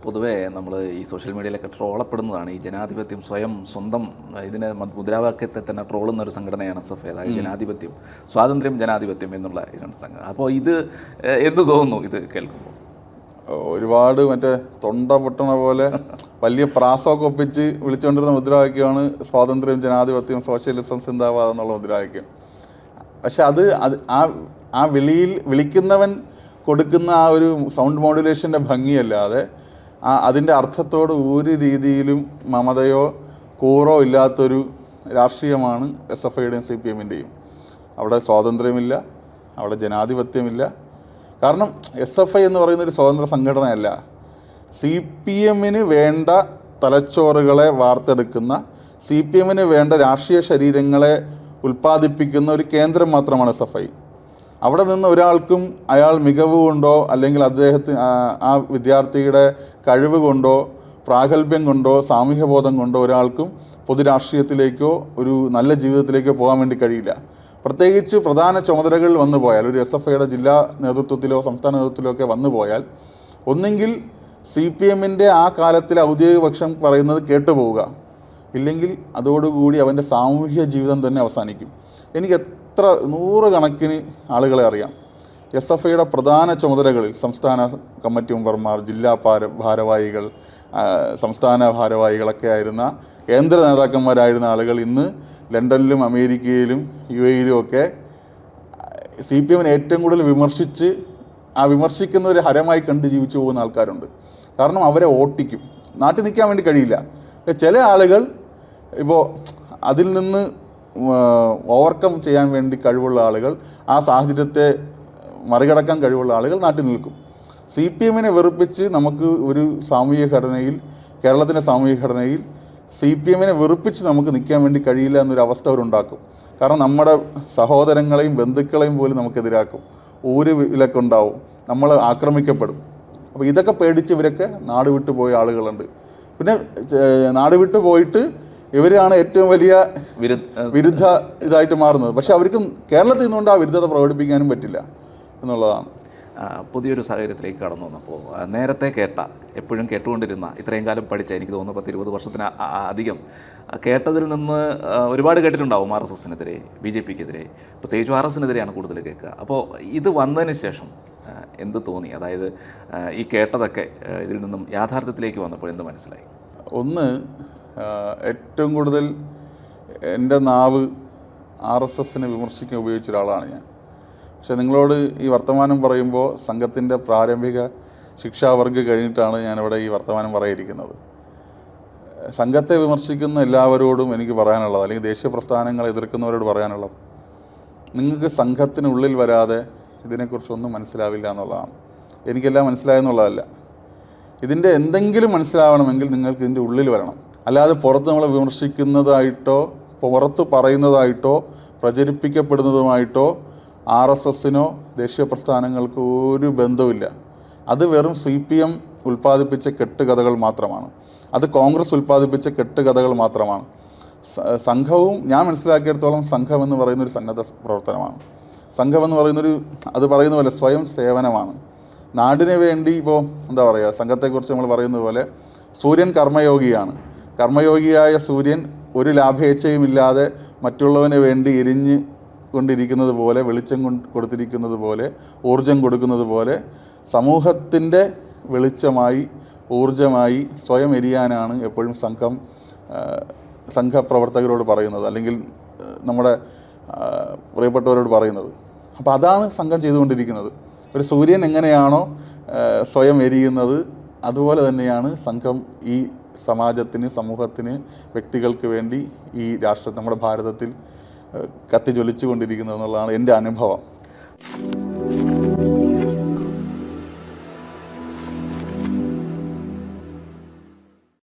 പൊതുവേ നമ്മൾ ഈ സോഷ്യൽ മീഡിയയിലൊക്കെ ട്രോളപ്പെടുന്നതാണ് ഈ ജനാധിപത്യം സ്വന്തം ഇതിനെ മുദ്രാവാക്യത്തെ തന്നെ ട്രോളുന്ന ഒരു സംഘടനയാണ് SFI. അതായത് ജനാധിപത്യം, സ്വാതന്ത്ര്യം, ജനാധിപത്യം എന്നുള്ള ഈ രണ്ട് സംഘടന. അപ്പോൾ ഇത് എന്ത് തോന്നുന്നു ഇത് കേൾക്കുമ്പോൾ? ഒരുപാട് മറ്റേ തൊണ്ട പൊട്ടണ പോലെ വലിയ പ്രാസമൊക്കെ ഒപ്പിച്ച് വിളിച്ചുകൊണ്ടിരുന്ന മുദ്രാവാക്യമാണ് സ്വാതന്ത്ര്യം, ജനാധിപത്യം, സോഷ്യലിസം സിന്ദാബാദ് എന്നുള്ള മുദ്രാവാക്യം. പക്ഷെ അത് ആ വിളിക്കുന്നവൻ കൊടുക്കുന്ന ആ ഒരു സൗണ്ട് മോഡുലേഷൻ്റെ ഭംഗിയല്ലാതെ അതിൻ്റെ അർത്ഥത്തോട് ഒരു രീതിയിലും മമതയോ കൂറോ ഇല്ലാത്തൊരു രാഷ്ട്രീയമാണ് SFIയുടെയും CPMൻ്റെയും. അവിടെ സ്വാതന്ത്ര്യമില്ല, അവിടെ ജനാധിപത്യമില്ല. കാരണം SFI എന്ന് പറയുന്നൊരു സ്വതന്ത്ര സംഘടനയല്ല. CPMന് വേണ്ട തലച്ചോറുകളെ വാർത്തെടുക്കുന്ന, CPMന് വേണ്ട രാഷ്ട്രീയ ശരീരങ്ങളെ ഉൽപ്പാദിപ്പിക്കുന്ന ഒരു കേന്ദ്രം മാത്രമാണ് SFI. അവിടെ നിന്ന് ഒരാൾക്കും അയാൾ മികവ് കൊണ്ടോ അല്ലെങ്കിൽ അദ്ദേഹത്തിന് ആ വിദ്യാർത്ഥിയുടെ കഴിവ് കൊണ്ടോ പ്രാഗൽഭ്യം കൊണ്ടോ സാമൂഹ്യബോധം കൊണ്ടോ ഒരാൾക്കും പൊതുരാഷ്ട്രീയത്തിലേക്കോ ഒരു നല്ല ജീവിതത്തിലേക്കോ പോകാൻ വേണ്ടി കഴിയില്ല. പ്രത്യേകിച്ച് പ്രധാന ചുമതലകൾ വന്നു പോയാൽ, ഒരു SFIയുടെ ജില്ലാ നേതൃത്വത്തിലോ സംസ്ഥാന നേതൃത്വത്തിലോ ഒക്കെ വന്നു പോയാൽ, ഒന്നെങ്കിൽ CPMൻ്റെ ആ കാലത്തിലെ ഔദ്യോഗിക പക്ഷം പറയുന്നത് കേട്ടുപോവുക, ഇല്ലെങ്കിൽ അതോടുകൂടി അവൻ്റെ സാമൂഹ്യ ജീവിതം തന്നെ അവസാനിക്കും. എനിക്ക് എത്ര നൂറുകണക്കിന് ആളുകളെ അറിയാം. SFIയുടെ പ്രധാന ചുമതലകളിൽ സംസ്ഥാന കമ്മിറ്റി മെമ്പർമാർ, ജില്ലാ ഭാരവാഹികൾ, സംസ്ഥാന ഭാരവാഹികളൊക്കെ ആയിരുന്ന കേന്ദ്ര നേതാക്കന്മാരായിരുന്ന ആളുകൾ ഇന്ന് ലണ്ടനിലും അമേരിക്കയിലും UAEയിലും ഒക്കെ CPMനെ ഏറ്റവും കൂടുതൽ വിമർശിച്ച് വിമർശിക്കുന്ന ഒരു ഹരമായി കണ്ട് ജീവിച്ചു പോകുന്ന ആൾക്കാരുണ്ട്. കാരണം അവരെ ഓട്ടിക്കും, നാട്ടിൽ നിൽക്കാൻ വേണ്ടി കഴിയില്ല. ചില ആളുകൾ ഇപ്പോൾ അതിൽ നിന്ന് ഓവർകം ചെയ്യാൻ വേണ്ടി കഴിവുള്ള ആളുകൾ, ആ സാഹചര്യത്തെ മറികടക്കാൻ കഴിവുള്ള ആളുകൾ നാട്ടിൽ നിൽക്കും. CPMനെ വെറുപ്പിച്ച് നമുക്ക് ഒരു സാമൂഹിക ഘടനയിൽ, കേരളത്തിൻ്റെ സാമൂഹിക ഘടനയിൽ CPMനെ വെറുപ്പിച്ച് നമുക്ക് നിൽക്കാൻ വേണ്ടി കഴിയില്ല എന്നൊരു അവസ്ഥ അവരുണ്ടാക്കും. കാരണം നമ്മുടെ സഹോദരങ്ങളെയും ബന്ധുക്കളെയും പോലും നമുക്കെതിരാക്കും, ഒരു വിലക്ക് ഉണ്ടാവും, നമ്മൾ ആക്രമിക്കപ്പെടും. അപ്പോൾ ഇതൊക്കെ പേടിച്ച് ഇവരൊക്കെ നാട് വിട്ടു പോയ ആളുകളുണ്ട്. പിന്നെ നാട് വിട്ടു പോയിട്ട് ഇവരാണ് ഏറ്റവും വലിയ വിരുദ്ധ ഇതായിട്ട് മാറുന്നത്. പക്ഷെ അവർക്ക് കേരളത്തിൽ നിന്നുകൊണ്ട് ആ വിരുദ്ധത പ്രകടിപ്പിക്കാനും പറ്റില്ല എന്നുള്ളതാണ്. പുതിയൊരു സാഹചര്യത്തിലേക്ക് കടന്നു വന്നപ്പോൾ നേരത്തെ എപ്പോഴും കേട്ടുകൊണ്ടിരുന്ന, ഇത്രയും കാലം പഠിച്ച, എനിക്ക് തോന്നുന്നു 10-20 വർഷത്തിന് അധികം കേട്ടതിൽ നിന്ന് ഒരുപാട് കേട്ടിട്ടുണ്ടാവും RSSനെതിരെ, BJPക്കെതിരെ. പ്രത്യേകിച്ച് RSനെതിരെയാണ് കൂടുതൽ കേൾക്കുക. അപ്പോൾ ഇത് വന്നതിന് ശേഷം എന്ത് തോന്നി? അതായത് ഈ കേട്ടതൊക്കെ ഇതിൽ നിന്നും യാഥാർത്ഥ്യത്തിലേക്ക് വന്നപ്പോൾ എന്ത് മനസ്സിലായി? ഒന്ന്, ഏറ്റവും കൂടുതൽ എൻ്റെ നാവ് RSSനെ വിമർശിക്കാൻ ഉപയോഗിച്ച ഒരാളാണ് ഞാൻ. പക്ഷേ നിങ്ങളോട് ഈ വർത്തമാനം പറയുമ്പോൾ സംഘത്തിൻ്റെ പ്രാരംഭിക ശിക്ഷാവർഗ കഴിഞ്ഞിട്ടാണ് ഞാനിവിടെ ഈ വർത്തമാനം പറയാതിരിക്കുന്നത്. സംഘത്തെ വിമർശിക്കുന്ന എല്ലാവരോടും എനിക്ക് പറയാനുള്ളത്, അല്ലെങ്കിൽ ദേശീയ പ്രസ്ഥാനങ്ങളെ എതിർക്കുന്നവരോട് പറയാനുള്ളത്, നിങ്ങൾക്ക് സംഘത്തിനുള്ളിൽ വരാതെ ഇതിനെക്കുറിച്ചൊന്നും മനസ്സിലാവില്ല എന്നുള്ളതാണ്. എനിക്കെല്ലാം മനസ്സിലായെന്നുള്ളതല്ല. ഇതിൻ്റെ എന്തെങ്കിലും മനസ്സിലാവണമെങ്കിൽ നിങ്ങൾക്ക് ഇതിൻ്റെ ഉള്ളിൽ വരണം. അല്ലാതെ പുറത്ത് നമ്മളെ വിമർശിക്കുന്നതായിട്ടോ പുറത്ത് പറയുന്നതായിട്ടോ പ്രചരിപ്പിക്കപ്പെടുന്നതുമായിട്ടോ RSSനോ ദേശീയ പ്രസ്ഥാനങ്ങൾക്ക് ഒരു ബന്ധവുമില്ല. അത് വെറും CPM ഉൽപ്പാദിപ്പിച്ച കെട്ടുകഥകൾ മാത്രമാണ്. അത് കോൺഗ്രസ് ഉൽപ്പാദിപ്പിച്ച കെട്ടുകഥകൾ മാത്രമാണ്. സംഘവും ഞാൻ മനസ്സിലാക്കിയിടത്തോളം സംഘം എന്ന് പറയുന്നൊരു സന്നദ്ധ പ്രവർത്തനമാണ്. സംഘം എന്ന് അത് പറയുന്ന പോലെ സ്വയം സേവനമാണ്. നാടിന് വേണ്ടി ഇപ്പോൾ എന്താ പറയുക, സംഘത്തെക്കുറിച്ച് നമ്മൾ പറയുന്നത് പോലെ സൂര്യൻ കർമ്മയോഗിയാണ്. കർമ്മയോഗിയായ സൂര്യൻ ഒരു ലാഭേച്ഛയുമില്ലാതെ മറ്റുള്ളവന് വേണ്ടി എരിഞ്ഞ് കൊണ്ടിരിക്കുന്നത് പോലെ, വെളിച്ചം കൊടുത്തിരിക്കുന്നത് പോലെ, ഊർജം കൊടുക്കുന്നത് പോലെ സമൂഹത്തിൻ്റെ വെളിച്ചമായി, ഊർജമായി സ്വയം എരിയാനാണ് എപ്പോഴും സംഘപ്രവർത്തകരോട് പറയുന്നത്, അല്ലെങ്കിൽ നമ്മുടെ പ്രിയപ്പെട്ടവരോട് പറയുന്നത്. അപ്പോൾ അതാണ് സംഘം ചെയ്തുകൊണ്ടിരിക്കുന്നത്. ഒരു സൂര്യൻ എങ്ങനെയാണോ സ്വയം എരിയുന്നത്, അതുപോലെ തന്നെയാണ് സംഘം ഈ സമാജത്തിന്, സമൂഹത്തിന്, വ്യക്തികൾക്ക് വേണ്ടി ഈ രാഷ്ട്രത്തിൽ, നമ്മുടെ ഭാരതത്തിൽ കത്തിജ്വലിച്ചു കൊണ്ടിരിക്കുന്നത് എന്നുള്ളതാണ് എൻ്റെ അനുഭവം.